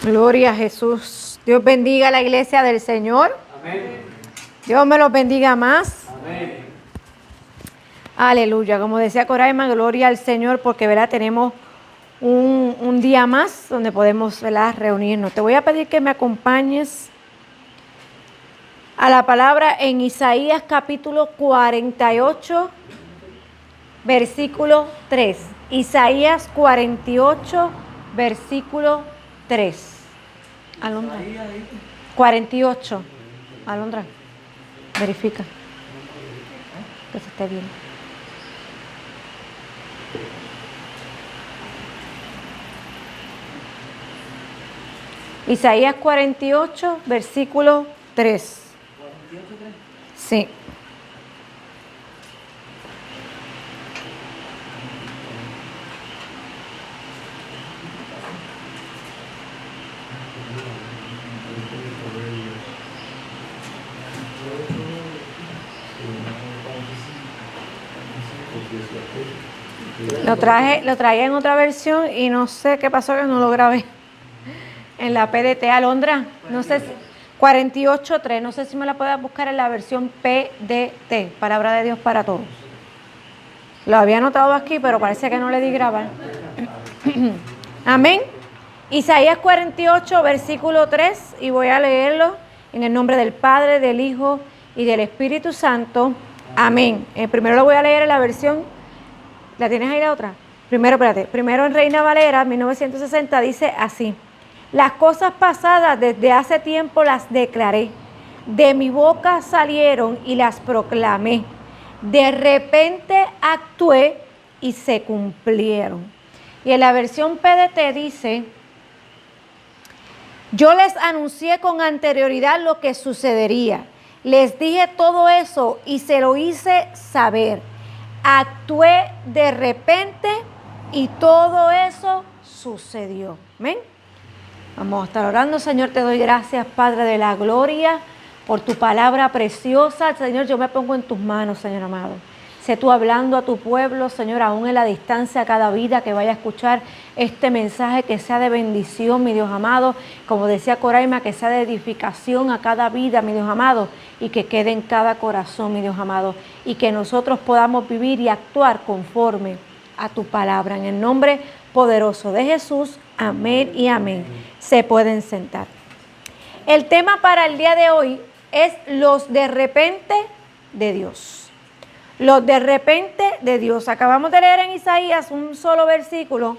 Gloria a Jesús. Dios bendiga a la iglesia del Señor. Amén. Dios me los bendiga más. Amén. Aleluya. Como decía Coraima, gloria al Señor porque, ¿verdad? Tenemos un día más donde podemos, ¿verdad?, reunirnos. Te voy a pedir que me acompañes a la palabra en Isaías capítulo 48, versículo 3. Isaías 48, versículo 3. Alondra. 48. Alondra, verifica que se esté bien. Isaías 48, versículo 3. Sí. Lo traía en otra versión y no sé qué pasó que no lo grabé en la PDT. Alondra, no sé si 48.3, no sé si me la puedes buscar en la versión PDT, Palabra de Dios para Todos. Lo había anotado aquí, pero parece que no le di grabar. Amén. Isaías 48, versículo 3, y voy a leerlo en el nombre del Padre, del Hijo y del Espíritu Santo. Amén. Primero lo voy a leer en la versión. ¿La tienes ahí la otra? Primero en Reina Valera, 1960, dice así: las cosas pasadas desde hace tiempo las declaré, de mi boca salieron y las proclamé, de repente actué y se cumplieron. Y en la versión PDT dice: yo les anuncié con anterioridad lo que sucedería, les dije todo eso y se lo hice saber. Actué de repente y todo eso sucedió. ¿Amén? Vamos a estar orando. Señor, te doy gracias, Padre de la gloria, por tu palabra preciosa. Señor, yo me pongo en tus manos, Señor amado. Sé tú hablando a tu pueblo, Señor, aún en la distancia, a cada vida que vaya a escuchar este mensaje, que sea de bendición, mi Dios amado. Como decía Coraima, que sea de edificación a cada vida, mi Dios amado, y que quede en cada corazón, mi Dios amado, y que nosotros podamos vivir y actuar conforme a tu palabra. En el nombre poderoso de Jesús, amén y amén. Se pueden sentar. El tema para el día de hoy es los de repente de Dios. Los de repente de Dios. Acabamos de leer en Isaías un solo versículo,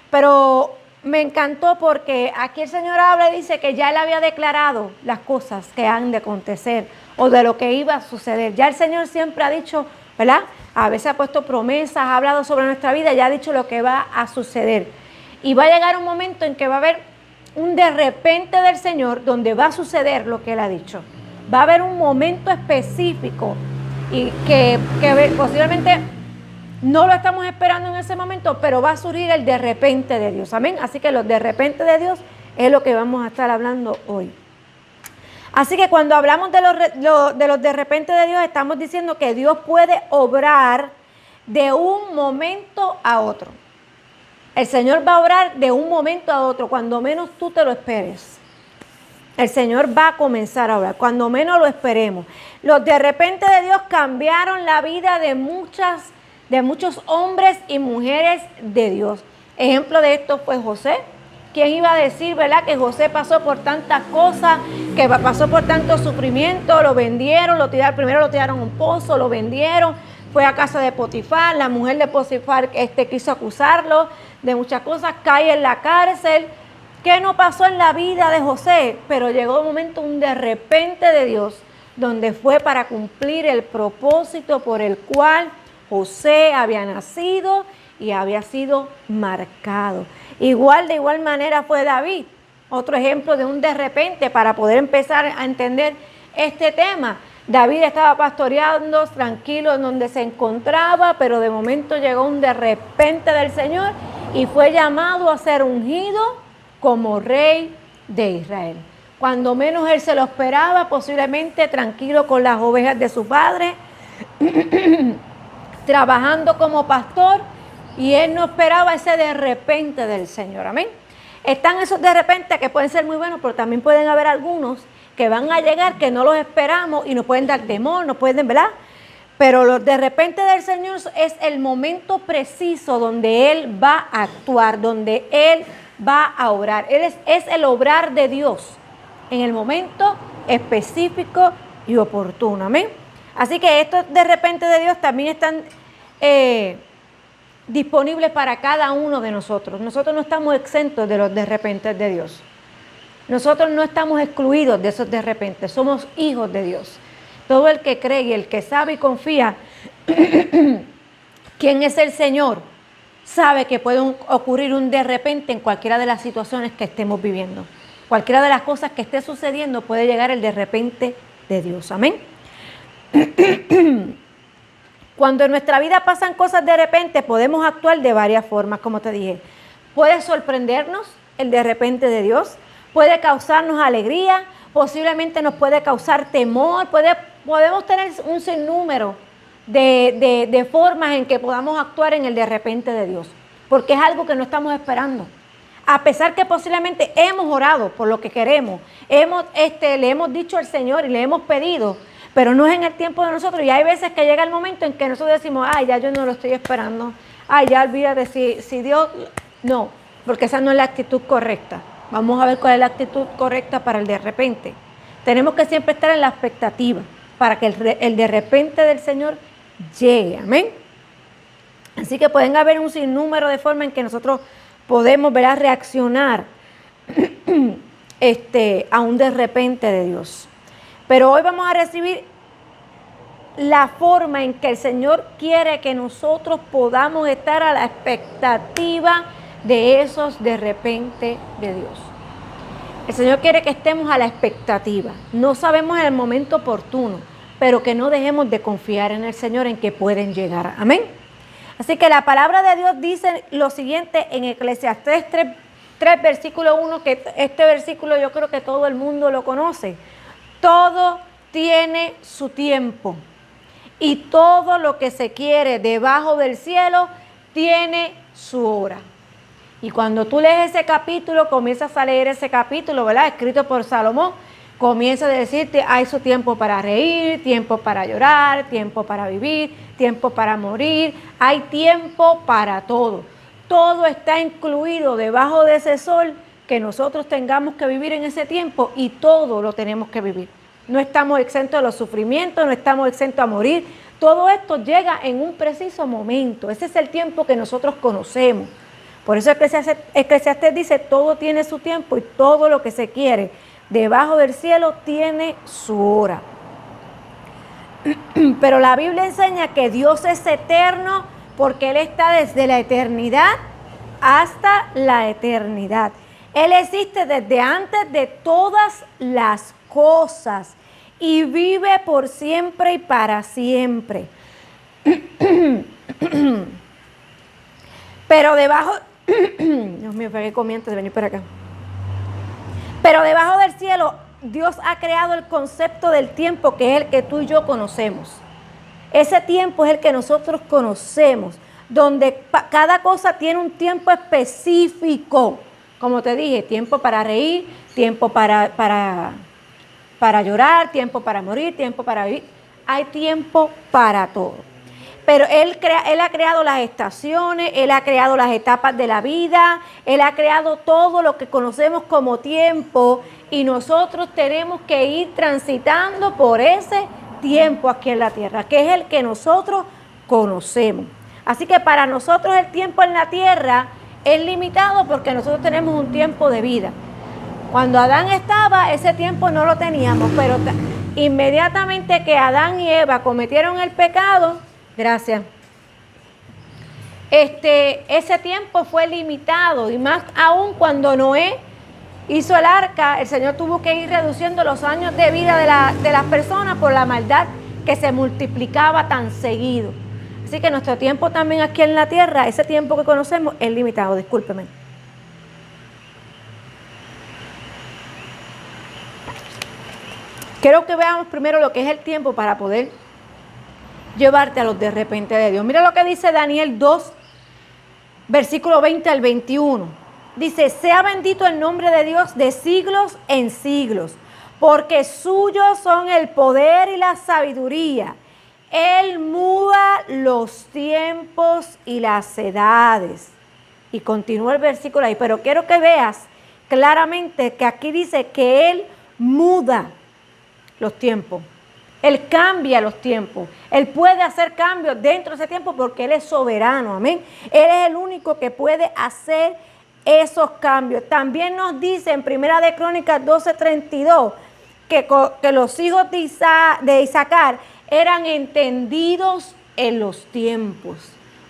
pero me encantó porque aquí el Señor habla y dice que ya Él había declarado las cosas que han de acontecer o de lo que iba a suceder. Ya el Señor siempre ha dicho, ¿verdad? A veces ha puesto promesas, ha hablado sobre nuestra vida, ya ha dicho lo que va a suceder. Y va a llegar un momento en que va a haber un de repente del Señor donde va a suceder lo que Él ha dicho. Va a haber un momento específico y que posiblemente no lo estamos esperando en ese momento, pero va a surgir el de repente de Dios. Amén. Así que los de repente de Dios es lo que vamos a estar hablando hoy. Así que cuando hablamos de los de repente de Dios, estamos diciendo que Dios puede obrar de un momento a otro. El Señor va a obrar de un momento a otro, cuando menos tú te lo esperes. El Señor va a comenzar a obrar, cuando menos lo esperemos. Los de repente de Dios cambiaron la vida de muchos hombres y mujeres de Dios. Ejemplo de esto fue José. ¿Quién iba a decir, verdad, que José pasó por tantas cosas, que pasó por tanto sufrimiento? Lo vendieron, primero lo tiraron a un pozo, lo vendieron, fue a casa de Potifar, la mujer de Potifar quiso acusarlo de muchas cosas, cae en la cárcel. ¿Qué no pasó en la vida de José? Pero llegó un momento, un de repente de Dios, donde fue para cumplir el propósito por el cual José había nacido y había sido marcado. De igual manera fue David. Otro ejemplo de un de repente para poder empezar a entender este tema. David estaba pastoreando tranquilo en donde se encontraba, pero de momento llegó un de repente del Señor y fue llamado a ser ungido como rey de Israel. Cuando menos él se lo esperaba, posiblemente tranquilo con las ovejas de su padre, trabajando como pastor, y él no esperaba ese de repente del Señor. Amén. Están esos de repente que pueden ser muy buenos, pero también pueden haber algunos que van a llegar que no los esperamos y nos pueden dar temor, nos pueden, ¿verdad? Pero los de repente del Señor es el momento preciso donde Él va a actuar, donde Él va a obrar. Él es el obrar de Dios en el momento específico y oportuno. Amén. Así que estos de repente de Dios también están disponibles para cada uno de nosotros. Nosotros no estamos exentos de los de repente de Dios. Nosotros no estamos excluidos de esos de repente. Somos hijos de Dios. Todo el que cree y el que sabe y confía quién es el Señor, sabe que puede ocurrir un de repente en cualquiera de las situaciones que estemos viviendo. Cualquiera de las cosas que esté sucediendo puede llegar el de repente de Dios. Amén. Cuando en nuestra vida pasan cosas de repente, podemos actuar de varias formas, como te dije. Puede sorprendernos el de repente de Dios, puede causarnos alegría, posiblemente nos puede causar temor, podemos tener un sinnúmero de formas en que podamos actuar en el de repente de Dios, porque es algo que no estamos esperando. A pesar que posiblemente hemos orado por lo que queremos, le hemos dicho al Señor y le hemos pedido, pero no es en el tiempo de nosotros. Y hay veces que llega el momento en que nosotros decimos, ay, ya yo no lo estoy esperando, ay, ya olvídate, si Dios... No, porque esa no es la actitud correcta. Vamos a ver cuál es la actitud correcta para el de repente. Tenemos que siempre estar en la expectativa para que el de repente del Señor llegue. Amén. Así que pueden haber un sinnúmero de formas en que nosotros podemos, ¿verdad?, reaccionar a un de repente de Dios. Pero hoy vamos a recibir la forma en que el Señor quiere que nosotros podamos estar a la expectativa de esos de repente de Dios. El Señor quiere que estemos a la expectativa. No sabemos en el momento oportuno, pero que no dejemos de confiar en el Señor en que pueden llegar. Amén. Así que la palabra de Dios dice lo siguiente en Eclesiastés 3 versículo 1, que este versículo yo creo que todo el mundo lo conoce. Todo tiene su tiempo y todo lo que se quiere debajo del cielo tiene su hora. Y cuando tú lees ese capítulo, comienzas a leer ese capítulo, ¿verdad?, escrito por Salomón, comienza a decirte, hay su tiempo para reír, tiempo para llorar, tiempo para vivir, tiempo para morir, hay tiempo para todo. Todo está incluido debajo de ese sol que nosotros tengamos que vivir en ese tiempo y todo lo tenemos que vivir. No estamos exentos de los sufrimientos, no estamos exentos a morir. Todo esto llega en un preciso momento. Ese es el tiempo que nosotros conocemos. Por eso Eclesiastés dice, todo tiene su tiempo y todo lo que se quiere debajo del cielo tiene su hora. Pero la Biblia enseña que Dios es eterno porque Él está desde la eternidad hasta la eternidad. Él existe desde antes de todas las cosas y vive por siempre y para siempre. Pero debajo... Dios mío, ¿para qué comí antes de venir para acá? Pero debajo del cielo, Dios ha creado el concepto del tiempo que es el que tú y yo conocemos. Ese tiempo es el que nosotros conocemos, donde cada cosa tiene un tiempo específico. Como te dije, tiempo para reír, tiempo para llorar, tiempo para morir, tiempo para vivir. Hay tiempo para todo. Pero Él ha creado las estaciones, Él ha creado las etapas de la vida, Él ha creado todo lo que conocemos como tiempo y nosotros tenemos que ir transitando por ese tiempo aquí en la tierra, que es el que nosotros conocemos. Así que para nosotros el tiempo en la tierra es limitado porque nosotros tenemos un tiempo de vida. Cuando Adán estaba, ese tiempo no lo teníamos, pero inmediatamente que Adán y Eva cometieron el pecado, gracias, ese tiempo fue limitado y más aún cuando Noé hizo el arca, el Señor tuvo que ir reduciendo los años de vida de las personas por la maldad que se multiplicaba tan seguido. Así que nuestro tiempo también aquí en la tierra, ese tiempo que conocemos es limitado, discúlpeme. Quiero que veamos primero lo que es el tiempo para poder llevarte a los de repente de Dios. Mira lo que dice Daniel 2, versículo 20 al 21. Dice, sea bendito el nombre de Dios de siglos en siglos, porque suyos son el poder y la sabiduría. Él muda los tiempos y las edades. Y continúa el versículo ahí, pero quiero que veas claramente que aquí dice que Él muda los tiempos. Él cambia los tiempos. Él puede hacer cambios dentro de ese tiempo porque Él es soberano. Amén. Él es el único que puede hacer esos cambios. También nos dice en Primera de Crónicas 12:32 que los hijos de Isaacar eran entendidos en los tiempos.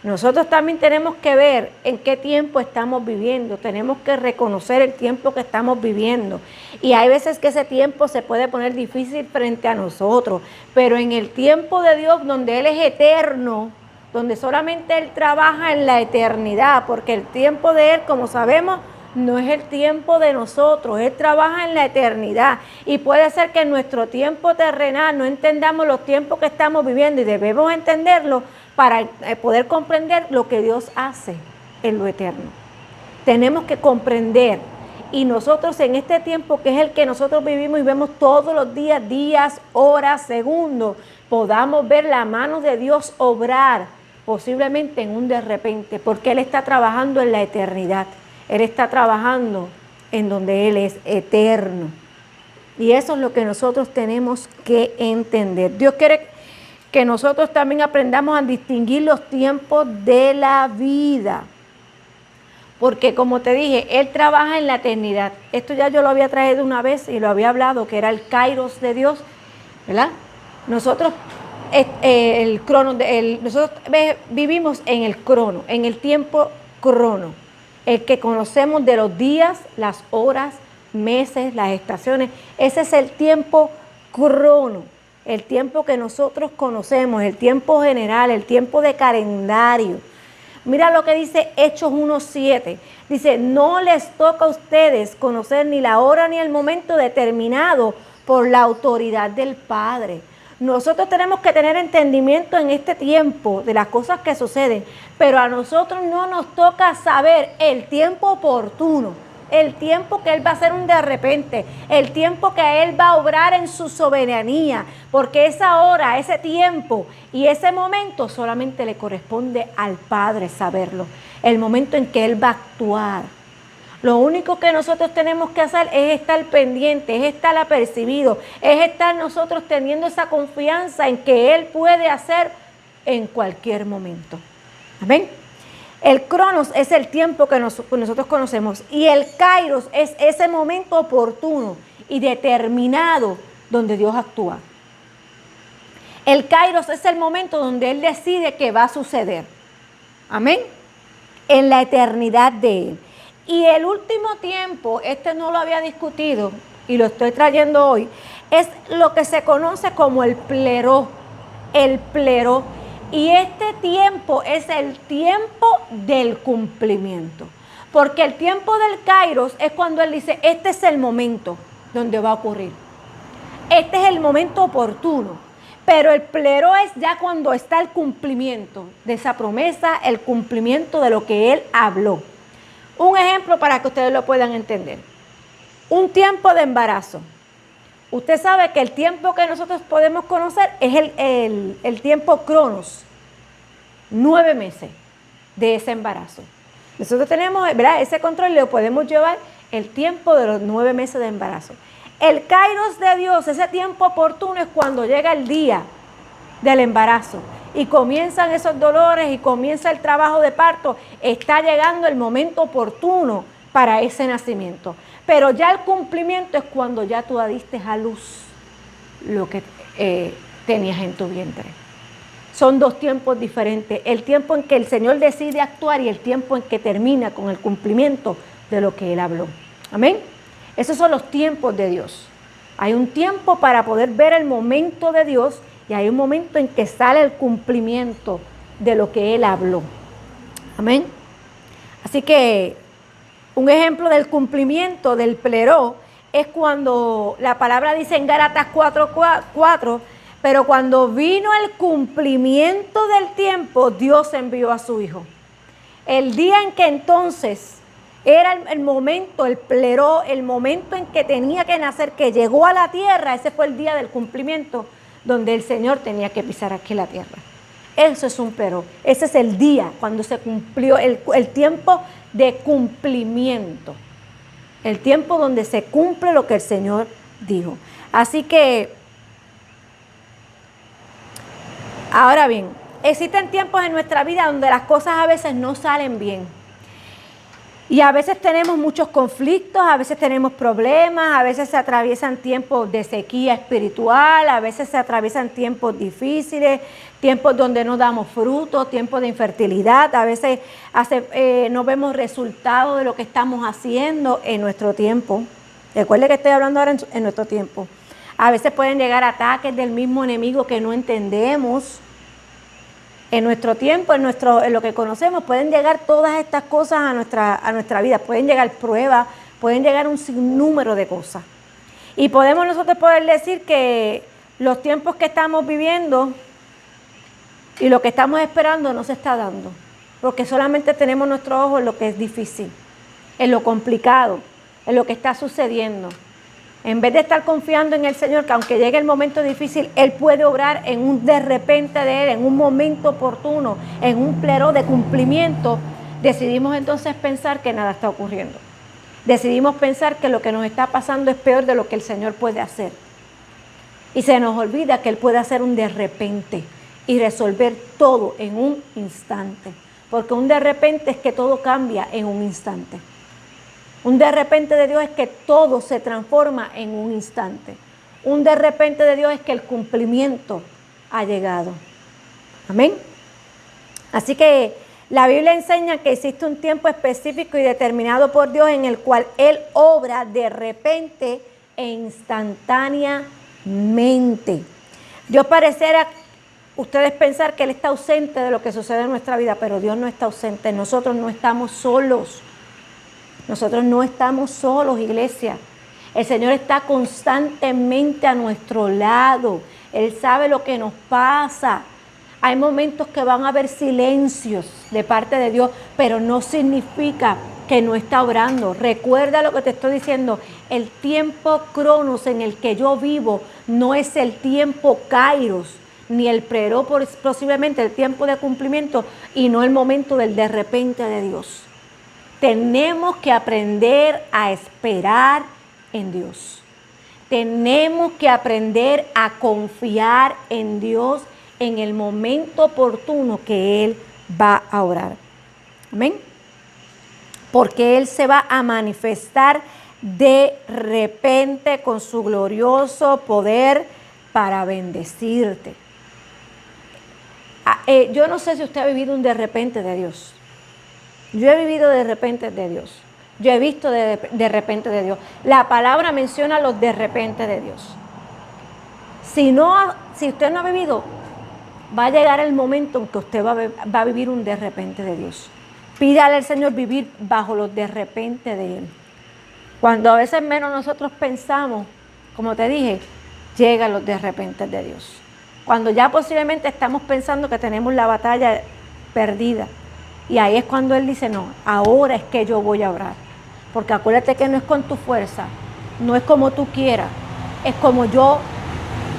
Nosotros también tenemos que ver en qué tiempo estamos viviendo. Tenemos que reconocer el tiempo que estamos viviendo. Y hay veces que ese tiempo se puede poner difícil frente a nosotros. Pero en el tiempo de Dios, donde Él es eterno, donde solamente Él trabaja en la eternidad, porque el tiempo de Él, como sabemos, no es el tiempo de nosotros. Él trabaja en la eternidad. Y puede ser que en nuestro tiempo terrenal no entendamos los tiempos que estamos viviendo y debemos entenderlo para poder comprender lo que Dios hace en lo eterno. Tenemos que comprender. Y nosotros en este tiempo que es el que nosotros vivimos y vemos todos los días, horas, segundos, podamos ver la mano de Dios obrar posiblemente en un de repente, porque Él está trabajando en la eternidad. Él está trabajando en donde Él es eterno. Y eso es lo que nosotros tenemos que entender. Dios quiere que nosotros también aprendamos a distinguir los tiempos de la vida. Porque como te dije, Él trabaja en la eternidad. Esto ya yo lo había traído una vez y lo había hablado, que era el kairos de Dios, ¿verdad? Nosotros, nosotros vivimos en el crono, en el tiempo crono. El que conocemos de los días, las horas, meses, las estaciones. Ese es el tiempo crono, el tiempo que nosotros conocemos, el tiempo general, el tiempo de calendario. Mira lo que dice Hechos 1:7. Dice, no les toca a ustedes conocer ni la hora ni el momento determinado por la autoridad del Padre. Nosotros tenemos que tener entendimiento en este tiempo de las cosas que suceden, pero a nosotros no nos toca saber el tiempo oportuno, el tiempo que Él va a hacer un de repente, el tiempo que Él va a obrar en su soberanía, porque esa hora, ese tiempo y ese momento solamente le corresponde al Padre saberlo, el momento en que Él va a actuar. Lo único que nosotros tenemos que hacer es estar pendientes, es estar apercibidos, es estar nosotros teniendo esa confianza en que Él puede hacer en cualquier momento. Amén. El cronos es el tiempo que nosotros conocemos y el kairos es ese momento oportuno y determinado donde Dios actúa. El kairos es el momento donde Él decide que va a suceder. Amén. En la eternidad de Él. Y el último tiempo, no lo había discutido y lo estoy trayendo hoy, es lo que se conoce como el pleró. El pleró. Y este tiempo es el tiempo del cumplimiento. Porque el tiempo del kairos es cuando Él dice, este es el momento donde va a ocurrir. Este es el momento oportuno. Pero el pleró es ya cuando está el cumplimiento de esa promesa, el cumplimiento de lo que Él habló. Un ejemplo para que ustedes lo puedan entender. Un tiempo de embarazo. Usted sabe que el tiempo que nosotros podemos conocer es el tiempo cronos. 9 meses de ese embarazo. Nosotros tenemos, ¿verdad?, ese control y lo podemos llevar el tiempo de los 9 meses de embarazo. El kairos de Dios, ese tiempo oportuno es cuando llega el día del embarazo. Y comienzan esos dolores y comienza el trabajo de parto. Está llegando el momento oportuno para ese nacimiento. Pero ya el cumplimiento es cuando ya tú diste a luz lo que tenías en tu vientre. Son dos tiempos diferentes. El tiempo en que el Señor decide actuar y el tiempo en que termina con el cumplimiento de lo que Él habló. Amén. Esos son los tiempos de Dios. Hay un tiempo para poder ver el momento de Dios y hay un momento en que sale el cumplimiento de lo que Él habló. Amén. Así que un ejemplo del cumplimiento del pleró es cuando la palabra dice en Gálatas 4:4, pero cuando vino el cumplimiento del tiempo, Dios envió a su Hijo. El día en que entonces Era el momento, el pleró, el momento en que tenía que nacer, que llegó a la tierra. Ese fue el día del cumplimiento, donde el Señor tenía que pisar aquí la tierra. Eso es un pleró. Ese es el día cuando se cumplió el tiempo de cumplimiento. El tiempo donde se cumple lo que el Señor dijo. Así que, ahora bien, existen tiempos en nuestra vida donde las cosas a veces no salen bien. Y a veces tenemos muchos conflictos, a veces tenemos problemas, a veces se atraviesan tiempos de sequía espiritual, a veces se atraviesan tiempos difíciles, tiempos donde no damos frutos, tiempos de infertilidad, a veces no vemos resultados de lo que estamos haciendo en nuestro tiempo. Recuerde que estoy hablando ahora en nuestro tiempo. A veces pueden llegar ataques del mismo enemigo que no entendemos. En nuestro tiempo, en lo que conocemos, pueden llegar todas estas cosas a nuestra vida. Pueden llegar pruebas, pueden llegar un sinnúmero de cosas. Y podemos nosotros poder decir que los tiempos que estamos viviendo y lo que estamos esperando no se está dando. Porque solamente tenemos nuestros ojos en lo que es difícil, en lo complicado, en lo que está sucediendo. En vez de estar confiando en el Señor, que aunque llegue el momento difícil, Él puede obrar en un de repente de Él, en un momento oportuno, en un pleró de cumplimiento, decidimos entonces pensar que nada está ocurriendo. Decidimos pensar que lo que nos está pasando es peor de lo que el Señor puede hacer. Y se nos olvida que Él puede hacer un de repente y resolver todo en un instante. Porque un de repente es que todo cambia en un instante. Un de repente de Dios es que todo se transforma en un instante. Un de repente de Dios es que el cumplimiento ha llegado. Amén. Así que la Biblia enseña que existe un tiempo específico y determinado por Dios en el cual Él obra de repente e instantáneamente. Dios pareciera ustedes pensar que Él está ausente de lo que sucede en nuestra vida, pero Dios no está ausente. Nosotros no estamos solos. Nosotros no estamos solos, iglesia. El Señor está constantemente a nuestro lado. Él sabe lo que nos pasa. Hay momentos que van a haber silencios de parte de Dios, pero no significa que no está obrando. Recuerda lo que te estoy diciendo. El tiempo cronos en el que yo vivo no es el tiempo kairos, ni el pleró, posiblemente el tiempo de cumplimiento, y no el momento del de repente de Dios. Tenemos que aprender a esperar en Dios. Tenemos que aprender a confiar en Dios en el momento oportuno que Él va a orar. Amén. Porque Él se va a manifestar de repente con su glorioso poder para bendecirte. Yo no sé si usted ha vivido un de repente de Dios. Yo he vivido de repente de Dios. Yo he visto de repente de Dios. La palabra menciona los de repente de Dios. Si usted no ha vivido, va a llegar el momento en que usted va a vivir un de repente de Dios. Pídale al Señor vivir bajo los de repente de Él. Cuando a veces menos nosotros pensamos, como te dije, llegan los de repente de Dios. Cuando ya posiblemente estamos pensando que tenemos la batalla perdida. Y ahí es cuando Él dice, no, ahora es que yo voy a orar. Porque acuérdate que no es con tu fuerza, no es como tú quieras, es como yo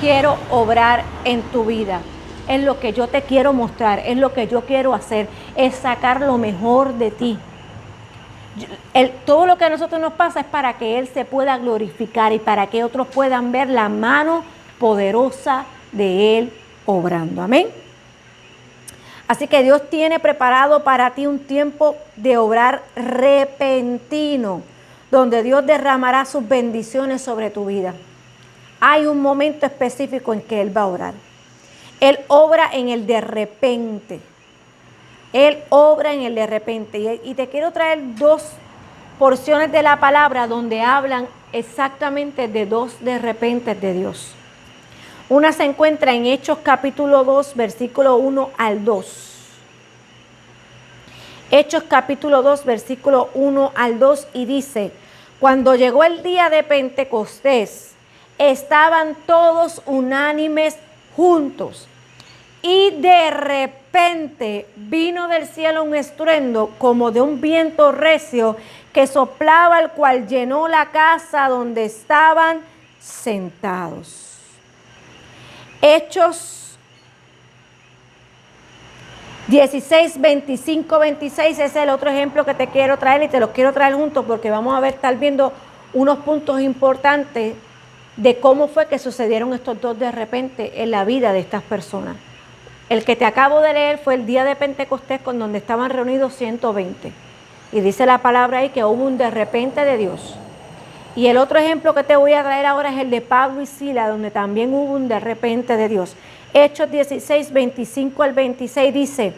quiero obrar en tu vida. Es lo que yo te quiero mostrar, es lo que yo quiero hacer, es sacar lo mejor de ti. Todo lo que a nosotros nos pasa es para que Él se pueda glorificar y para que otros puedan ver la mano poderosa de Él obrando. Amén. Así que Dios tiene preparado para ti un tiempo de obrar repentino, donde Dios derramará sus bendiciones sobre tu vida. Hay un momento específico en que Él va a obrar. Él obra en el de repente. Él obra en el de repente. Y te quiero traer dos porciones de la palabra donde hablan exactamente de dos de repente de Dios. Una se encuentra en Hechos capítulo 2, versículo 1 al 2. Hechos capítulo 2, versículo 1 al 2 y dice, cuando llegó el día de Pentecostés, estaban todos unánimes juntos y de repente vino del cielo un estruendo como de un viento recio que soplaba, el cual llenó la casa donde estaban sentados. Hechos 16, 25, 26, ese es el otro ejemplo que te quiero traer y te los quiero traer juntos porque vamos a estar viendo unos puntos importantes de cómo fue que sucedieron estos dos de repente en la vida de estas personas. El que te acabo de leer fue el día de Pentecostés, con donde estaban reunidos 120. Y dice la palabra ahí que hubo un de repente de Dios. Y el otro ejemplo que te voy a traer ahora es el de Pablo y Silas, donde también hubo un de repente de Dios. Hechos 16, 25 al 26 dice: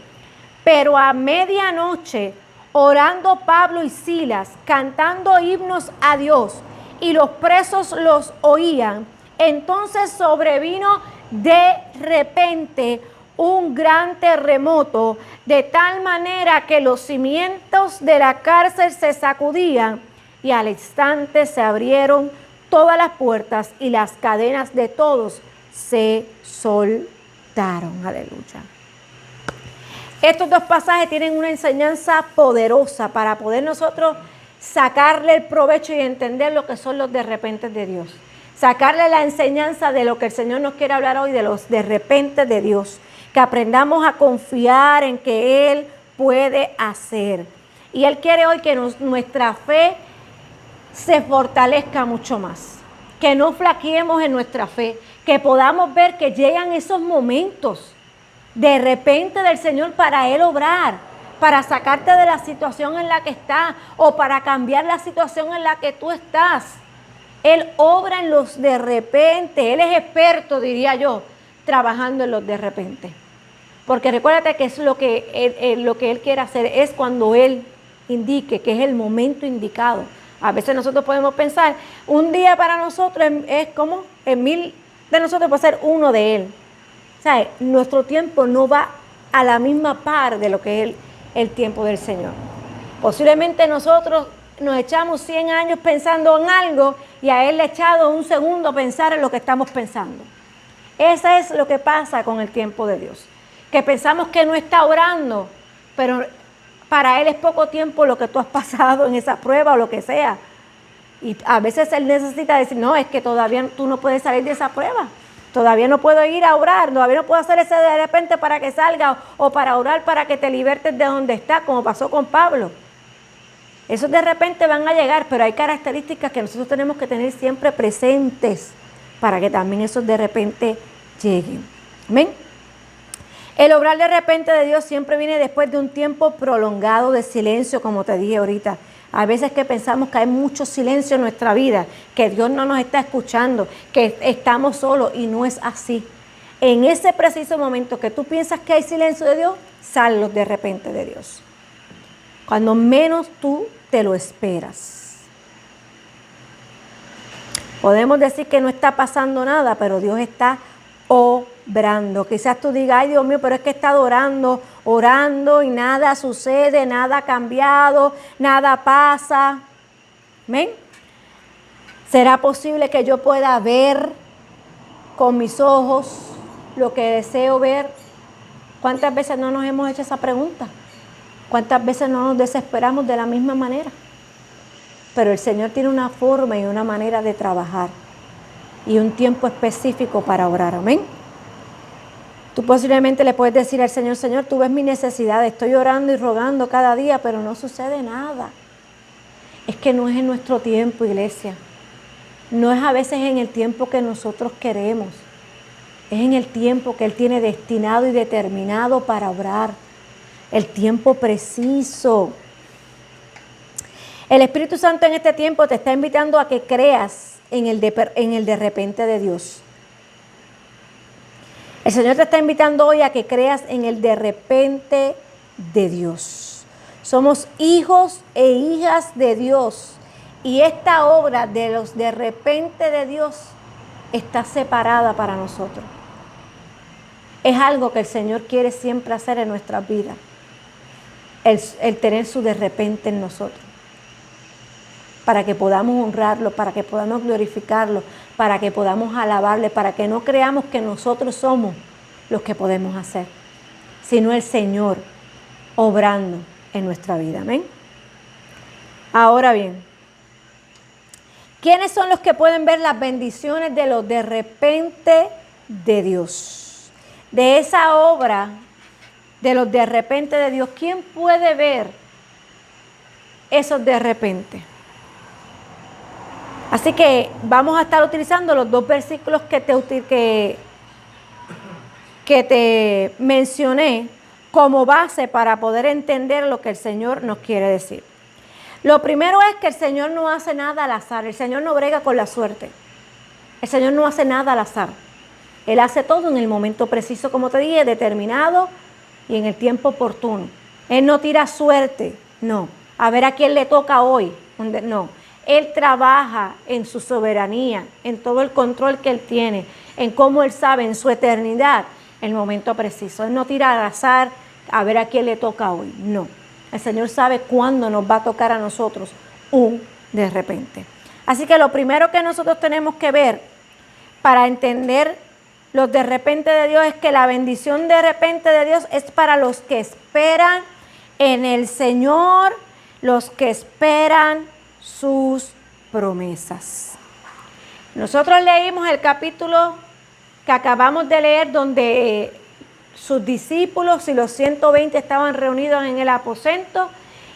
pero a medianoche, orando Pablo y Silas, cantando himnos a Dios, y los presos los oían, entonces sobrevino de repente un gran terremoto, de tal manera que los cimientos de la cárcel se sacudían, y al instante se abrieron todas las puertas y las cadenas de todos se soltaron. Aleluya. Estos dos pasajes tienen una enseñanza poderosa para poder nosotros sacarle el provecho y entender lo que son los de repente de Dios. Sacarle la enseñanza de lo que el Señor nos quiere hablar hoy, de los de repente de Dios. Que aprendamos a confiar en que Él puede hacer. Y Él quiere hoy que nuestra fe se fortalezca mucho más. Que no flaqueemos en nuestra fe. Que podamos ver que llegan esos momentos de repente del Señor para Él obrar, para sacarte de la situación en la que estás o para cambiar la situación en la que tú estás. Él obra en los de repente. Él es experto, diría yo, trabajando en los de repente. Porque recuérdate que es lo que Él quiere hacer, es cuando Él indique que es el momento indicado. A veces nosotros podemos pensar, un día para nosotros es como en 1000 de nosotros puede ser uno de Él. ¿Sabe? Nuestro tiempo no va a la misma par de lo que es el tiempo del Señor. Posiblemente nosotros nos echamos 100 años pensando en algo y a Él le ha echado un segundo pensar en lo que estamos pensando. Eso es lo que pasa con el tiempo de Dios. Que pensamos que no está orando, pero para Él es poco tiempo lo que tú has pasado en esa prueba o lo que sea. Y a veces Él necesita decir, no, es que todavía tú no puedes salir de esa prueba. Todavía no puedo ir a orar, todavía no puedo hacer ese de repente para que salga o para orar para que te libertes de donde está, como pasó con Pablo. Esos de repente van a llegar, pero hay características que nosotros tenemos que tener siempre presentes para que también esos de repente lleguen. Amén. El obrar de repente de Dios siempre viene después de un tiempo prolongado de silencio, como te dije ahorita. A veces que pensamos que hay mucho silencio en nuestra vida, que Dios no nos está escuchando, que estamos solos, y no es así. En ese preciso momento que tú piensas que hay silencio de Dios, salen los de repente de Dios. Cuando menos tú te lo esperas. Podemos decir que no está pasando nada, pero Dios está obrando. Quizás tú digas, ay Dios mío, pero es que he estado orando y nada sucede, nada ha cambiado, nada pasa. ¿Amén? ¿Será posible que yo pueda ver con mis ojos lo que deseo ver? ¿Cuántas veces no nos hemos hecho esa pregunta? ¿Cuántas veces no nos desesperamos de la misma manera? Pero el Señor tiene una forma y una manera de trabajar y un tiempo específico para orar. Amén. Tú posiblemente le puedes decir al Señor, Señor, tú ves mi necesidad, estoy orando y rogando cada día, pero no sucede nada. Es que no es en nuestro tiempo, iglesia. No es a veces en el tiempo que nosotros queremos. Es en el tiempo que Él tiene destinado y determinado para obrar. El tiempo preciso. El Espíritu Santo en este tiempo te está invitando a que creas en el de repente de Dios. El Señor te está invitando hoy a que creas en el de repente de Dios. Somos hijos e hijas de Dios. Y esta obra de los de repente de Dios está separada para nosotros. Es algo que el Señor quiere siempre hacer en nuestras vidas. El tener su de repente en nosotros. Para que podamos honrarlo, para que podamos glorificarlo, para que podamos alabarle, para que no creamos que nosotros somos los que podemos hacer, sino el Señor obrando en nuestra vida. Amén. Ahora bien, ¿quiénes son los que pueden ver las bendiciones de los de repente de Dios? De esa obra de los de repente de Dios, ¿quién puede ver esos de repente? Así que vamos a estar utilizando los dos versículos que te mencioné como base para poder entender lo que el Señor nos quiere decir. Lo primero es que el Señor no hace nada al azar. El Señor no brega con la suerte. El Señor no hace nada al azar. Él hace todo en el momento preciso, como te dije, determinado y en el tiempo oportuno. Él no tira suerte, no. A ver a quién le toca hoy. No. Él trabaja en su soberanía, en todo el control que Él tiene, en cómo Él sabe en su eternidad el momento preciso. Él no tira al azar a ver a quién le toca hoy, no. El Señor sabe cuándo nos va a tocar a nosotros un de repente. Así que lo primero que nosotros tenemos que ver para entender los de repente de Dios es que la bendición de repente de Dios es para los que esperan en el Señor, los que esperan sus promesas. Nosotros leímos el capítulo que acabamos de leer donde sus discípulos y los 120 estaban reunidos en el aposento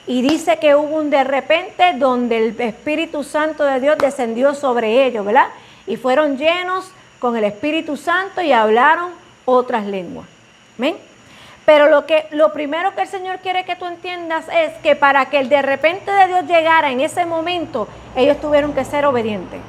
y dice que hubo un de repente donde el Espíritu Santo de Dios descendió sobre ellos, ¿verdad? Y fueron llenos con el Espíritu Santo y hablaron otras lenguas. ¿Ven? Pero lo primero que el Señor quiere que tú entiendas es que para que el de repente de Dios llegara en ese momento, ellos tuvieron que ser obedientes.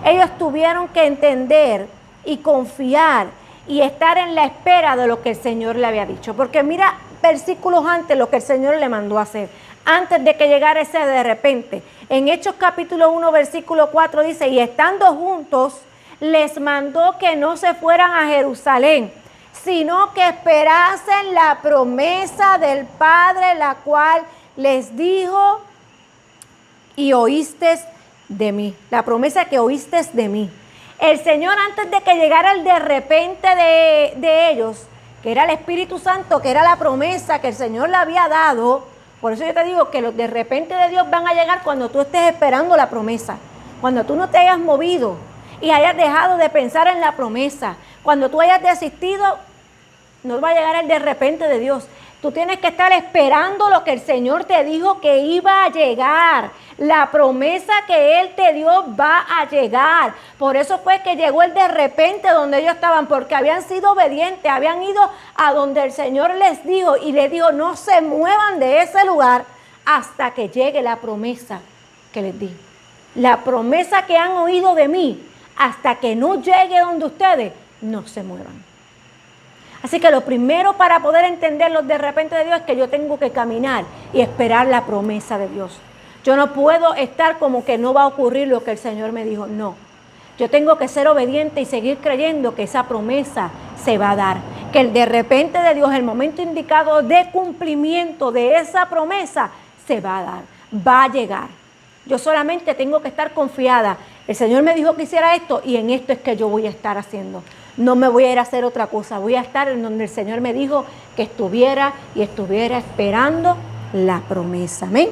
Ellos tuvieron que entender y confiar y estar en la espera de lo que el Señor le había dicho. Porque mira versículos antes lo que el Señor le mandó a hacer. Antes de que llegara ese de repente. En Hechos capítulo 1 versículo 4 dice, y estando juntos les mandó que no se fueran a Jerusalén, sino que esperasen la promesa del Padre, la cual les dijo, y oísteis de mí. La promesa que oísteis de mí. El Señor, antes de que llegara el de repente de ellos, que era el Espíritu Santo, que era la promesa que el Señor le había dado, por eso yo te digo que los de repente de Dios van a llegar cuando tú estés esperando la promesa, cuando tú no te hayas movido y hayas dejado de pensar en la promesa, cuando tú hayas desistido, no va a llegar el de repente de Dios. Tú tienes que estar esperando lo que el Señor te dijo que iba a llegar. La promesa que Él te dio va a llegar. Por eso fue que llegó el de repente donde ellos estaban, porque habían sido obedientes, habían ido a donde el Señor les dijo y les dijo, no se muevan de ese lugar hasta que llegue la promesa que les di. La promesa que han oído de mí, hasta que no llegue donde ustedes, no se muevan. Así que lo primero para poder entenderlo de repente de Dios es que yo tengo que caminar y esperar la promesa de Dios. Yo no puedo estar como que no va a ocurrir lo que el Señor me dijo. No, yo tengo que ser obediente y seguir creyendo que esa promesa se va a dar. Que el de repente de Dios, el momento indicado de cumplimiento de esa promesa, se va a dar, va a llegar. Yo solamente tengo que estar confiada. El Señor me dijo que hiciera esto y en esto es que yo voy a estar haciendo. No me voy a ir a hacer otra cosa, voy a estar en donde el Señor me dijo que estuviera y estuviera esperando la promesa. Amén.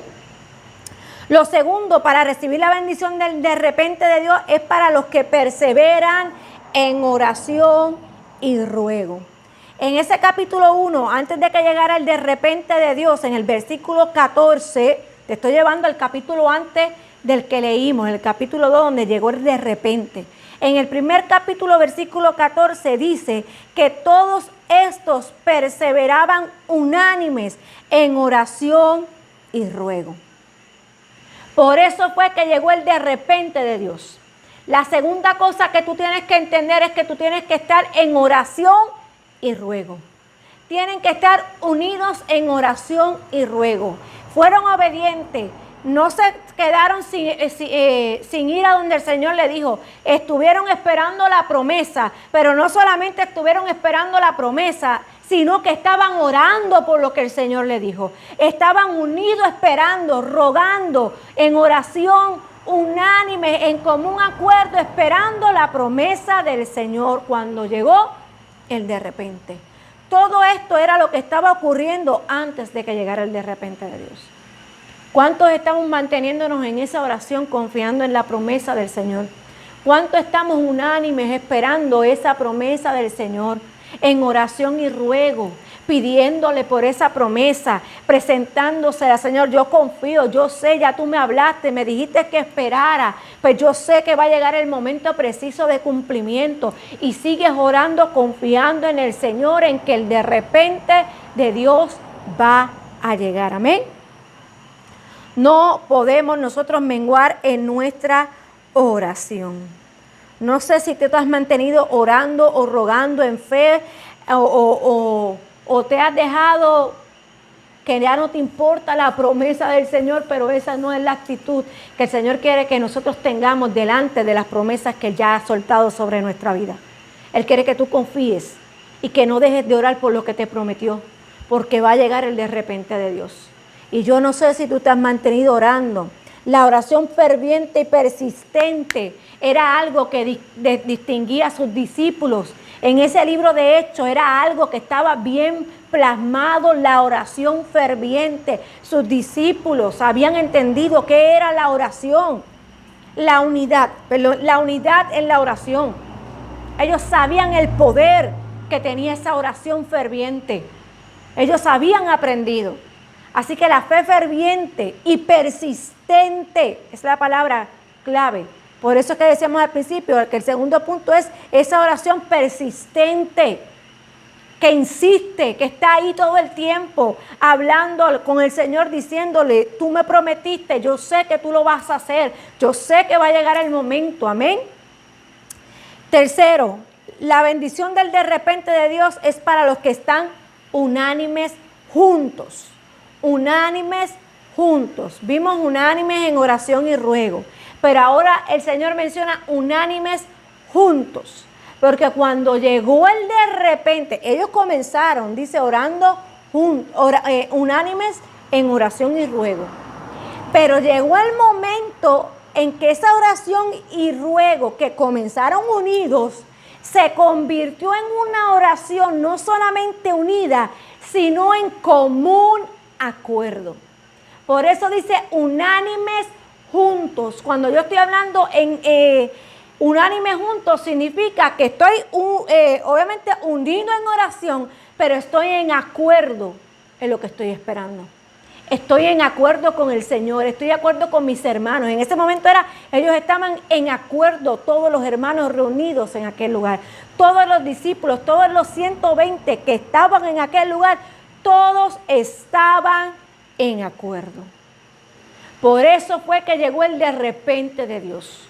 Lo segundo, para recibir la bendición del de repente de Dios, es para los que perseveran en oración y ruego. En ese capítulo 1, antes de que llegara el de repente de Dios, en el versículo 14, te estoy llevando al capítulo antes del que leímos, el capítulo 2, donde llegó el de repente. En el primer capítulo, versículo 14, dice que todos estos perseveraban unánimes en oración y ruego. Por eso fue que llegó el de repente de Dios. La segunda cosa que tú tienes que entender es que tú tienes que estar en oración y ruego. Tienen que estar unidos en oración y ruego. Fueron obedientes. No se quedaron sin ir a donde el Señor le dijo. Estuvieron esperando la promesa, pero no solamente estuvieron esperando la promesa, sino que estaban orando por lo que el Señor le dijo. Estaban unidos esperando, rogando, en oración unánime, en común acuerdo, esperando la promesa del Señor cuando llegó el de repente. Todo esto era lo que estaba ocurriendo antes de que llegara el de repente de Dios. ¿Cuántos estamos manteniéndonos en esa oración confiando en la promesa del Señor? ¿Cuántos estamos unánimes esperando esa promesa del Señor en oración y ruego, pidiéndole por esa promesa, presentándose al Señor? Yo confío, yo sé, ya tú me hablaste, me dijiste que esperara, pues yo sé que va a llegar el momento preciso de cumplimiento, y sigues orando confiando en el Señor, en que el de repente de Dios va a llegar. Amén. No podemos nosotros menguar en nuestra oración. No sé si te has mantenido orando o rogando en fe, o te has dejado que ya no te importa la promesa del Señor, pero esa no es la actitud que el Señor quiere que nosotros tengamos delante de las promesas que Él ya ha soltado sobre nuestra vida. Él quiere que tú confíes y que no dejes de orar por lo que te prometió, porque va a llegar el de repente de Dios. Y yo no sé si tú te has mantenido orando. La oración ferviente y persistente era algo que distinguía a sus discípulos. En ese libro de Hechos era algo que estaba bien plasmado, la oración ferviente. Sus discípulos habían entendido qué era la oración, la unidad en la oración. Ellos sabían el poder que tenía esa oración ferviente. Ellos habían aprendido. Así que la fe ferviente y persistente es la palabra clave. Por eso es que decíamos al principio que el segundo punto es esa oración persistente, que insiste, que está ahí todo el tiempo, hablando con el Señor, diciéndole: tú me prometiste, yo sé que tú lo vas a hacer, yo sé que va a llegar el momento. Amén. Tercero, la bendición del de repente de Dios es para los que están unánimes juntos. Unánimes juntos. Vimos unánimes en oración y ruego, pero ahora el Señor menciona unánimes juntos, porque cuando llegó el de repente, ellos comenzaron, dice, orando unánimes en oración y ruego, pero llegó el momento en que esa oración y ruego que comenzaron unidos se convirtió en una oración no solamente unida, sino en común acuerdo. Por eso dice unánimes juntos. Cuando yo estoy hablando en unánimes juntos, significa que estoy obviamente unido en oración, pero estoy en acuerdo en lo que estoy esperando. Estoy en acuerdo con el Señor, estoy de acuerdo con mis hermanos. En ese momento ellos estaban en acuerdo, todos los hermanos reunidos en aquel lugar. Todos los discípulos, todos los 120 que estaban en aquel lugar, todos estaban en acuerdo. Por eso fue que llegó el de repente de Dios.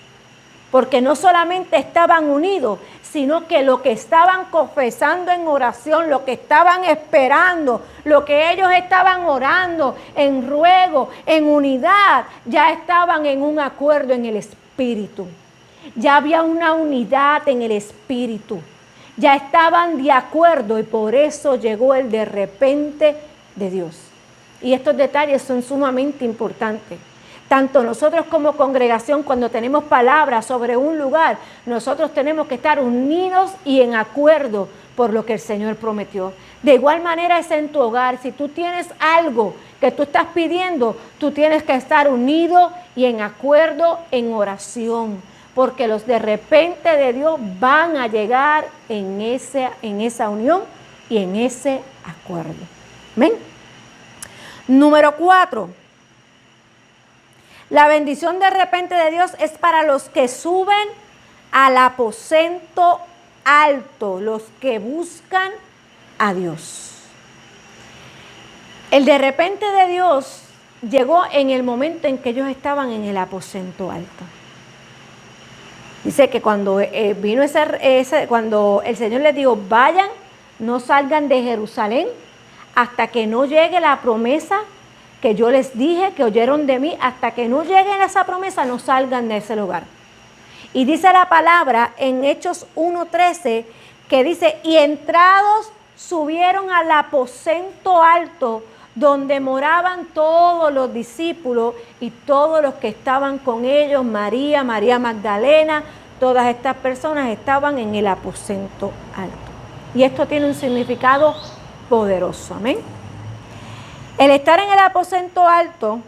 Porque no solamente estaban unidos, sino que lo que estaban confesando en oración, lo que estaban esperando, lo que ellos estaban orando en ruego, en unidad, ya estaban en un acuerdo en el Espíritu. Ya había una unidad en el Espíritu. Ya estaban de acuerdo, y por eso llegó el de repente de Dios. Y estos detalles son sumamente importantes. Tanto nosotros como congregación, cuando tenemos palabras sobre un lugar, nosotros tenemos que estar unidos y en acuerdo por lo que el Señor prometió. De igual manera es en tu hogar. Si tú tienes algo que tú estás pidiendo, tú tienes que estar unido y en acuerdo en oración, porque los de repente de Dios van a llegar en esa unión y en ese acuerdo. Amén. Número 4. La bendición de repente de Dios es para los que suben al aposento alto, los que buscan a Dios. El de repente de Dios llegó en el momento en que ellos estaban en el aposento alto. Dice que cuando cuando el Señor les dijo: vayan, no salgan de Jerusalén hasta que no llegue la promesa que yo les dije, que oyeron de mí, hasta que no llegue esa promesa, no salgan de ese lugar. Y dice la palabra en Hechos 1:13, que dice: y entrados subieron al aposento alto, donde moraban todos los discípulos y todos los que estaban con ellos, María Magdalena, todas estas personas estaban en el aposento alto. Y esto tiene un significado poderoso, amén. El estar en el aposento alto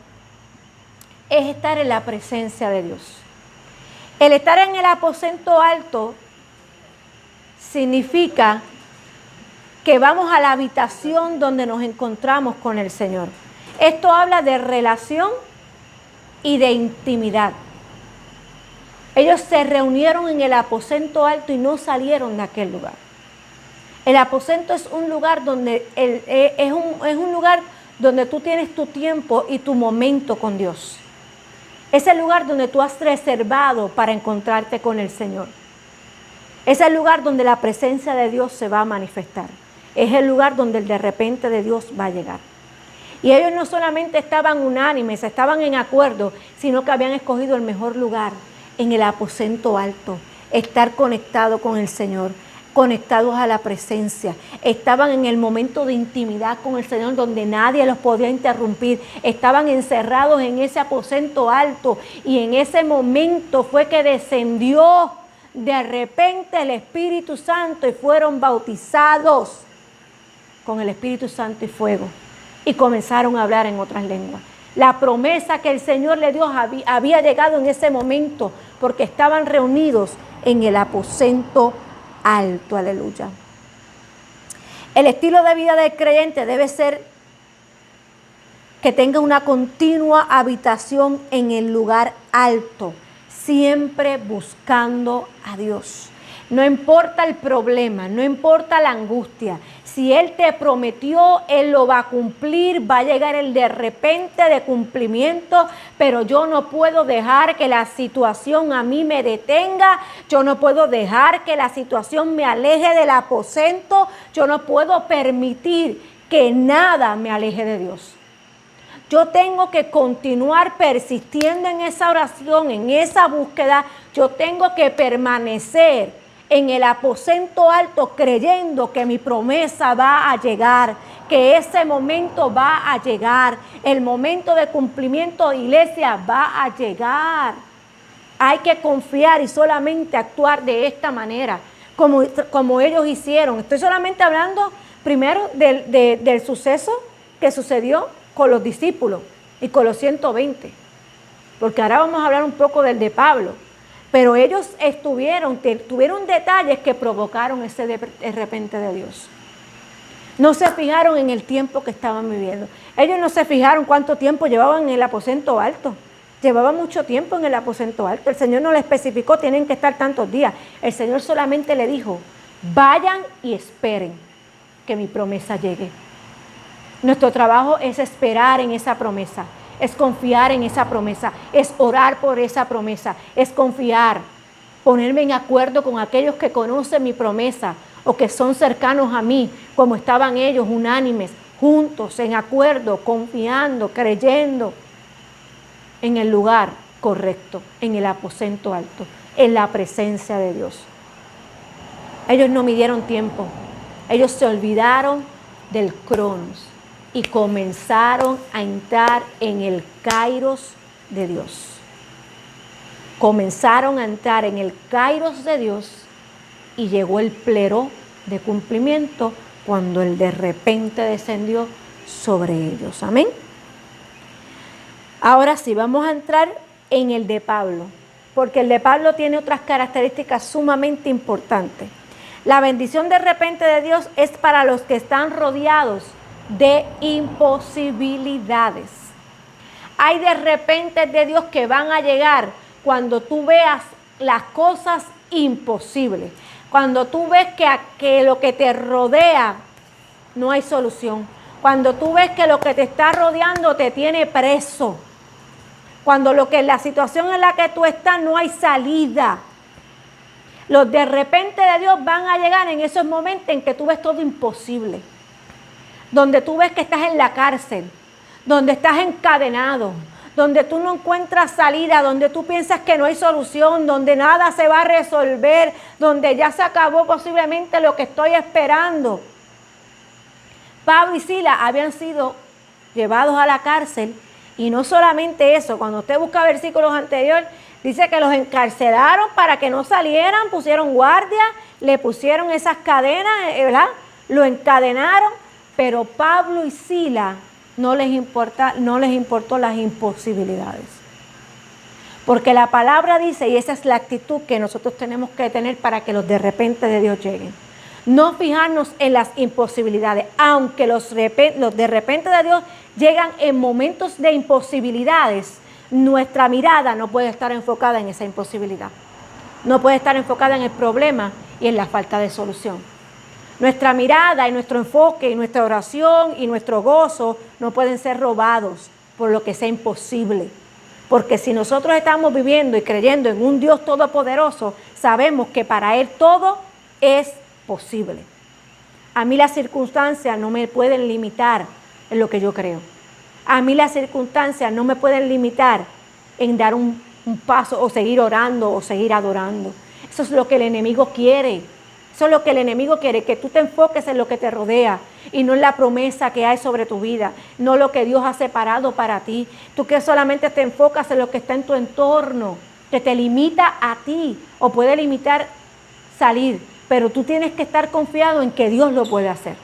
es estar en la presencia de Dios. El estar en el aposento alto significa que vamos a la habitación donde nos encontramos con el Señor. Esto habla de relación y de intimidad. Ellos se reunieron en el aposento alto y no salieron de aquel lugar. El aposento es un lugar donde es un lugar donde tú tienes tu tiempo y tu momento con Dios. Es el lugar donde tú has reservado para encontrarte con el Señor. Es el lugar donde la presencia de Dios se va a manifestar. Es el lugar donde el de repente de Dios va a llegar. Y ellos no solamente estaban unánimes, estaban en acuerdo, sino que habían escogido el mejor lugar, en el aposento alto, estar conectado con el Señor, conectados a la presencia. Estaban en el momento de intimidad con el Señor donde nadie los podía interrumpir. Estaban encerrados en ese aposento alto y en ese momento fue que descendió de repente el Espíritu Santo y fueron bautizados con el Espíritu Santo y fuego y comenzaron a hablar en otras lenguas. La promesa que el Señor le dio había llegado en ese momento porque estaban reunidos en el aposento alto. Aleluya. El estilo de vida del creyente debe ser que tenga una continua habitación en el lugar alto, siempre buscando a Dios. No importa el problema, no importa la angustia. Si Él te prometió, Él lo va a cumplir, va a llegar el de repente de cumplimiento, pero yo no puedo dejar que la situación a mí me detenga, yo no puedo dejar que la situación me aleje del aposento, yo no puedo permitir que nada me aleje de Dios. Yo tengo que continuar persistiendo en esa oración, en esa búsqueda, yo tengo que permanecer en el aposento alto creyendo que mi promesa va a llegar, que ese momento va a llegar, el momento de cumplimiento de iglesia va a llegar. Hay que confiar y solamente actuar de esta manera, como ellos hicieron. Estoy solamente hablando primero del suceso que sucedió con los discípulos y con los 120, porque ahora vamos a hablar un poco del de Pablo. Pero ellos tuvieron detalles que provocaron ese de repente de Dios. No se fijaron en el tiempo que estaban viviendo. Ellos no se fijaron cuánto tiempo llevaban en el aposento alto. Llevaban mucho tiempo en el aposento alto. El Señor no le especificó, tienen que estar tantos días. El Señor solamente le dijo, vayan y esperen que mi promesa llegue. Nuestro trabajo es esperar en esa promesa. Es confiar en esa promesa, es orar por esa promesa, es confiar, ponerme en acuerdo con aquellos que conocen mi promesa o que son cercanos a mí, como estaban ellos, unánimes, juntos, en acuerdo, confiando, creyendo en el lugar correcto, en el aposento alto, en la presencia de Dios. Ellos no midieron tiempo, ellos se olvidaron del cronos y comenzaron a entrar en el kairos de Dios. Comenzaron a entrar en el kairos de Dios y llegó el pleró de cumplimiento cuando el de repente descendió sobre ellos. Amén. Ahora sí, vamos a entrar en el de Pablo, porque el de Pablo tiene otras características sumamente importantes. La bendición de repente de Dios es para los que están rodeados de imposibilidades. Hay de repente de Dios que van a llegar cuando tú veas las cosas imposibles, cuando tú ves que lo que te rodea no hay solución, cuando tú ves que lo que te está rodeando te tiene preso, cuando la situación en la que tú estás no hay salida. Los de repente de Dios van a llegar en esos momentos en que tú ves todo imposible, donde tú ves que estás en la cárcel, donde estás encadenado, donde tú no encuentras salida, donde tú piensas que no hay solución, donde nada se va a resolver, donde ya se acabó posiblemente lo que estoy esperando. Pablo y Silas habían sido llevados a la cárcel y no solamente eso, cuando usted busca versículos anteriores, dice que los encarcelaron para que no salieran, pusieron guardia, le pusieron esas cadenas, ¿verdad? Lo encadenaron, pero Pablo y Silas no les importó las imposibilidades. Porque la palabra dice, y esa es la actitud que nosotros tenemos que tener para que los de repente de Dios lleguen. No fijarnos en las imposibilidades, aunque los de repente de Dios llegan en momentos de imposibilidades, nuestra mirada no puede estar enfocada en esa imposibilidad. No puede estar enfocada en el problema y en la falta de solución. Nuestra mirada y nuestro enfoque y nuestra oración y nuestro gozo no pueden ser robados por lo que sea imposible. Porque si nosotros estamos viviendo y creyendo en un Dios todopoderoso, sabemos que para Él todo es posible. A mí las circunstancias no me pueden limitar en lo que yo creo. A mí las circunstancias no me pueden limitar en dar un paso o seguir orando o seguir adorando. Eso es lo que el enemigo quiere. Eso es lo que el enemigo quiere, que tú te enfoques en lo que te rodea y no en la promesa que hay sobre tu vida, no lo que Dios ha separado para ti. Tú que solamente te enfocas en lo que está en tu entorno, que te limita a ti o puede limitar salir, pero tú tienes que estar confiado en que Dios lo puede hacer.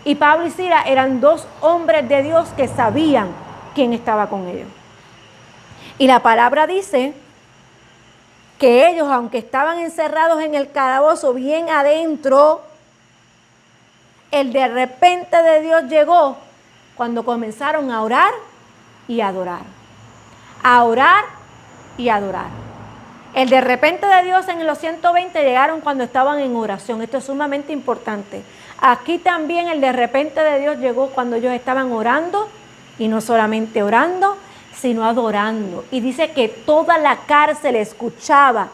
Y Pablo y Silas eran dos hombres de Dios que sabían quién estaba con ellos. Y la palabra dice que ellos, aunque estaban encerrados en el calabozo bien adentro, el de repente de Dios llegó cuando comenzaron a orar y adorar. A orar y adorar. El de repente de Dios en los 120 llegaron cuando estaban en oración. Esto es sumamente importante. Aquí también el de repente de Dios llegó cuando ellos estaban orando, y no solamente orando, sino adorando. Y dice que toda la cárcel escuchaba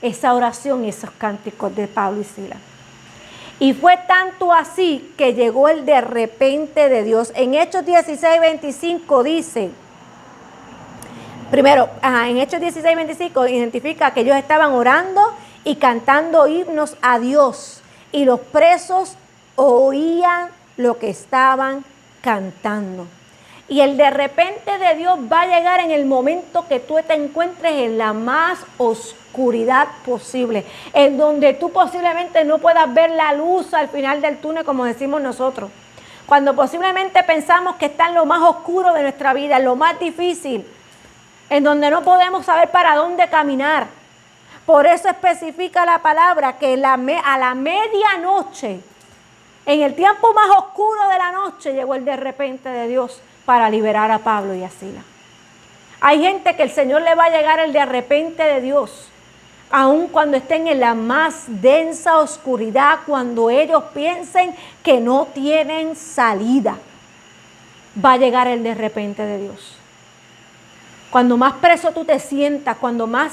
esa oración y esos cánticos de Pablo y Silas. Y fue tanto así que llegó el de repente de Dios. En Hechos 16:25 dice, primero, en Hechos 16:25 identifica que ellos estaban orando y cantando himnos a Dios. Y los presos oían lo que estaban cantando. Y el de repente de Dios va a llegar en el momento que tú te encuentres en la más oscuridad posible, en donde tú posiblemente no puedas ver la luz al final del túnel, como decimos nosotros. Cuando posiblemente pensamos que está en lo más oscuro de nuestra vida, en lo más difícil, en donde no podemos saber para dónde caminar. Por eso especifica la palabra que a la medianoche, en el tiempo más oscuro de la noche, llegó el de repente de Dios para liberar a Pablo y a Silas. Hay gente que el Señor le va a llegar el de repente de Dios, aun cuando estén en la más densa oscuridad, cuando ellos piensen que no tienen salida. Va a llegar el de repente de Dios. Cuando más preso tú te sientas, cuando más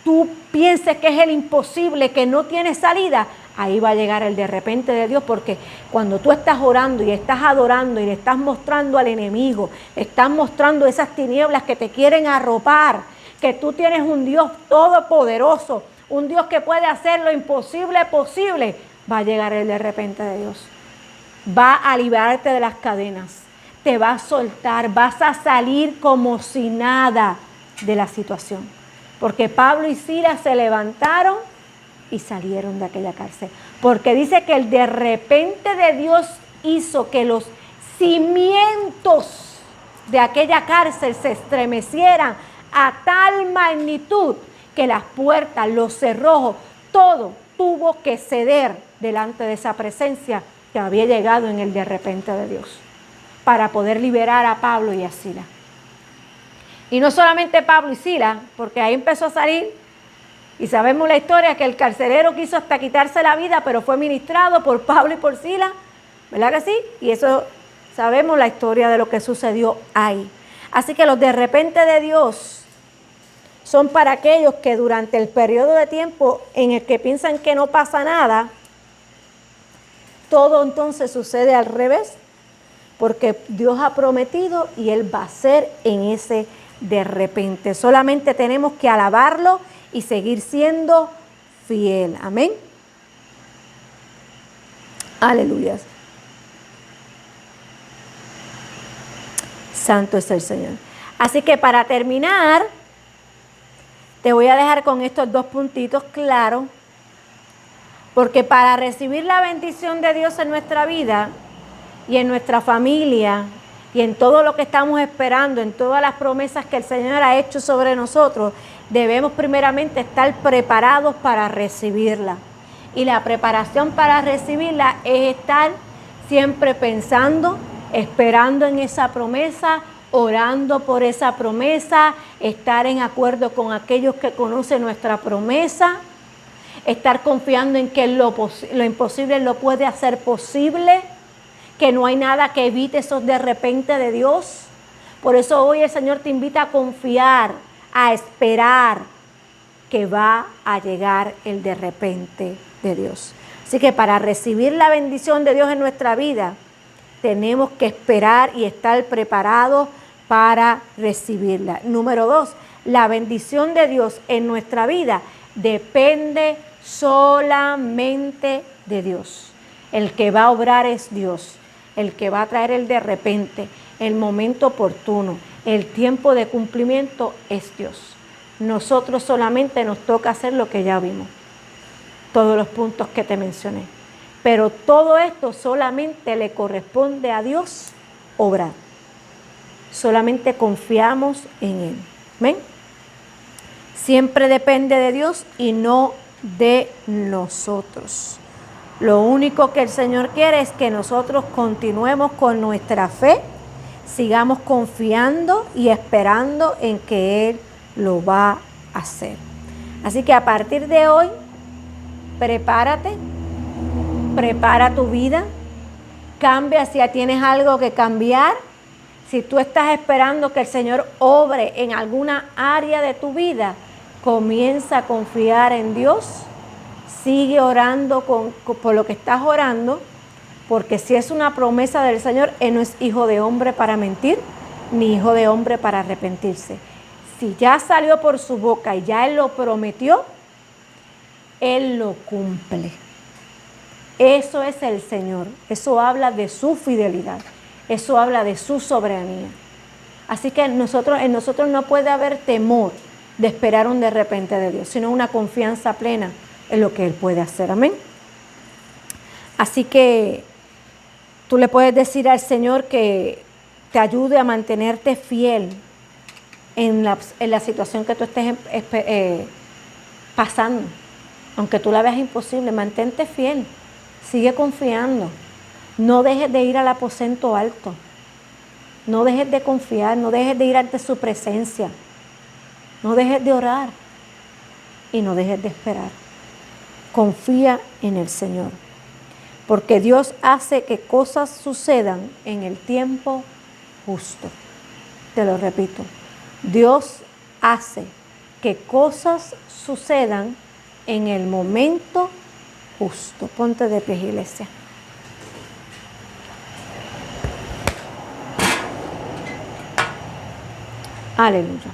tú pienses que es el imposible, que no tienes salida, ahí va a llegar el de repente de Dios, porque cuando tú estás orando y estás adorando y le estás mostrando al enemigo, le estás mostrando esas tinieblas que te quieren arropar, que tú tienes un Dios todopoderoso, un Dios que puede hacer lo imposible posible, va a llegar el de repente de Dios. Va a liberarte de las cadenas, te va a soltar, vas a salir como si nada de la situación. Porque Pablo y Silas se levantaron y salieron de aquella cárcel. Porque dice que el de repente de Dios hizo que los cimientos de aquella cárcel se estremecieran a tal magnitud que las puertas, los cerrojos, todo tuvo que ceder delante de esa presencia que había llegado en el de repente de Dios para poder liberar a Pablo y a Silas. Y no solamente Pablo y Silas, porque ahí empezó a salir, y sabemos la historia, que el carcelero quiso hasta quitarse la vida, pero fue ministrado por Pablo y por Silas, ¿verdad que sí? Y eso sabemos la historia de lo que sucedió ahí. Así que los de repente de Dios son para aquellos que durante el periodo de tiempo en el que piensan que no pasa nada, todo entonces sucede al revés, porque Dios ha prometido y Él va a hacer en ese de repente. Solamente tenemos que alabarlo y seguir siendo fiel. Amén. Aleluya. Santo es el Señor. Así que para terminar, te voy a dejar con estos dos puntitos claros, porque para recibir la bendición de Dios en nuestra vida y en nuestra familia y en todo lo que estamos esperando, en todas las promesas que el Señor ha hecho sobre nosotros, debemos primeramente estar preparados para recibirla. Y la preparación para recibirla es estar siempre pensando, esperando en esa promesa, orando por esa promesa, estar en acuerdo con aquellos que conocen nuestra promesa, estar confiando en que lo imposible lo puede hacer posible, que no hay nada que evite esos de repente de Dios. Por eso hoy el Señor te invita a confiar, a esperar que va a llegar el de repente de Dios. Así que para recibir la bendición de Dios en nuestra vida, tenemos que esperar y estar preparados para recibirla. Número 2, la bendición de Dios en nuestra vida depende solamente de Dios. El que va a obrar es Dios. El que va a traer el de repente, el momento oportuno, el tiempo de cumplimiento es Dios. Nosotros solamente nos toca hacer lo que ya vimos. Todos los puntos que te mencioné. Pero todo esto solamente le corresponde a Dios obrar. Solamente confiamos en Él. ¿Ven? Siempre depende de Dios y no de nosotros. Lo único que el Señor quiere es que nosotros continuemos con nuestra fe, sigamos confiando y esperando en que Él lo va a hacer. Así que a partir de hoy, prepárate, prepara tu vida, cambia si ya tienes algo que cambiar. Si tú estás esperando que el Señor obre en alguna área de tu vida, comienza a confiar en Dios. Sigue orando por lo que estás orando, porque si es una promesa del Señor, Él no es hijo de hombre para mentir, ni hijo de hombre para arrepentirse. Si ya salió por su boca y ya Él lo prometió, Él lo cumple. Eso es el Señor. Eso habla de su fidelidad. Eso habla de su soberanía. Así que en nosotros no puede haber temor de esperar un de repente de Dios, sino una confianza plena en lo que Él puede hacer. Amén. Así que tú le puedes decir al Señor que te ayude a mantenerte fiel en la situación que tú estés pasando. Aunque tú la veas imposible, mantente fiel. Sigue confiando. No dejes de ir al aposento alto. No dejes de confiar. No dejes de ir ante su presencia. No dejes de orar. Y no dejes de esperar. Confía en el Señor. Porque Dios hace que cosas sucedan en el tiempo justo. Te lo repito. Dios hace que cosas sucedan en el momento justo. Ponte de pie, iglesia. Aleluya.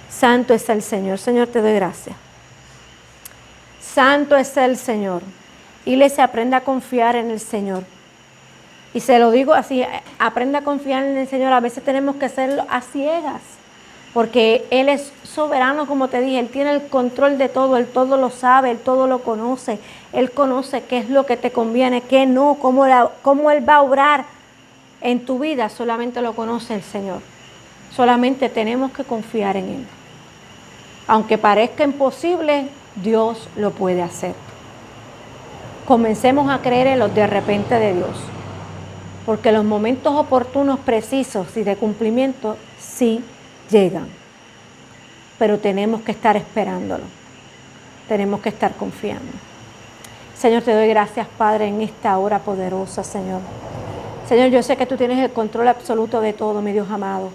Santo es el Señor. Señor, te doy gracias. Santo es el Señor. Iglesia, aprenda a confiar en el Señor. Y se lo digo así, aprenda a confiar en el Señor. A veces tenemos que hacerlo a ciegas, porque Él es soberano, como te dije. Él tiene el control de todo, Él todo lo sabe, Él todo lo conoce. Él conoce qué es lo que te conviene, qué no, cómo Él va a obrar en tu vida. Solamente lo conoce el Señor. Solamente tenemos que confiar en Él. Aunque parezca imposible, Dios lo puede hacer. Comencemos a creer en los de repente de Dios. Porque los momentos oportunos, precisos y de cumplimiento sí llegan. Pero tenemos que estar esperándolo. Tenemos que estar confiando. Señor, te doy gracias, Padre, en esta hora poderosa, Señor. Señor, yo sé que tú tienes el control absoluto de todo, mi Dios amado.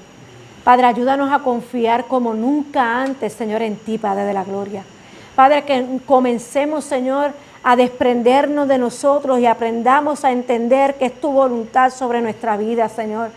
Padre, ayúdanos a confiar como nunca antes, Señor, en ti, Padre de la gloria. Padre, que comencemos, Señor, a desprendernos de nosotros y aprendamos a entender que es tu voluntad sobre nuestra vida, Señor.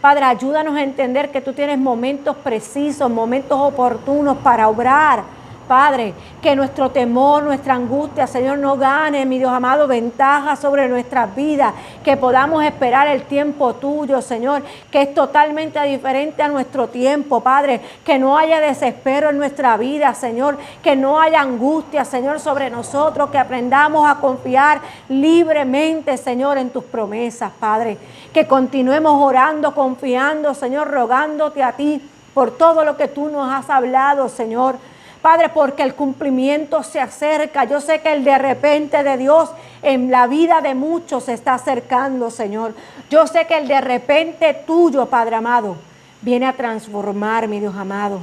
Padre, ayúdanos a entender que tú tienes momentos precisos, momentos oportunos para obrar, Padre, que nuestro temor, nuestra angustia, Señor, no gane, mi Dios amado, ventaja sobre nuestras vidas, que podamos esperar el tiempo tuyo, Señor, que es totalmente diferente a nuestro tiempo, Padre, que no haya desespero en nuestra vida, Señor, que no haya angustia, Señor, sobre nosotros, que aprendamos a confiar libremente, Señor, en tus promesas, Padre, que continuemos orando, confiando, Señor, rogándote a ti por todo lo que tú nos has hablado, Señor. Padre, porque el cumplimiento se acerca. Yo sé que el de repente de Dios en la vida de muchos se está acercando, Señor. Yo sé que el de repente tuyo, Padre amado, viene a transformar, mi Dios amado.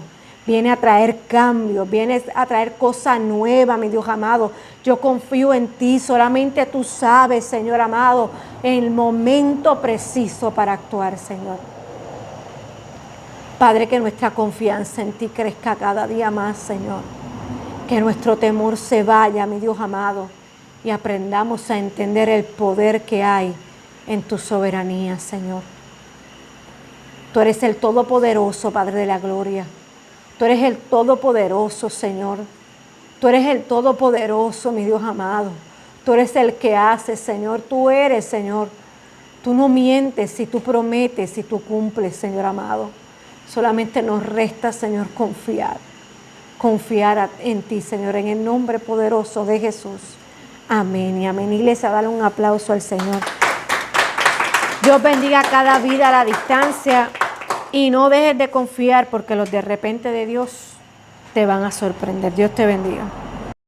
Viene a traer cambios, viene a traer cosas nuevas, mi Dios amado. Yo confío en ti, solamente tú sabes, Señor amado, el momento preciso para actuar, Señor. Padre, que nuestra confianza en ti crezca cada día más, Señor. Que nuestro temor se vaya, mi Dios amado, y aprendamos a entender el poder que hay en tu soberanía, Señor. Tú eres el Todopoderoso, Padre de la gloria. Tú eres el Todopoderoso, Señor. Tú eres el Todopoderoso, mi Dios amado. Tú eres el que hace, Señor. Tú eres, Señor. Tú no mientes si tú prometes, si tú cumples, Señor amado. Solamente nos resta, Señor, confiar en ti, Señor, en el nombre poderoso de Jesús. Amén y amén. Iglesia, dale un aplauso al Señor. Dios bendiga cada vida a la distancia y no dejes de confiar porque los de repente de Dios te van a sorprender. Dios te bendiga.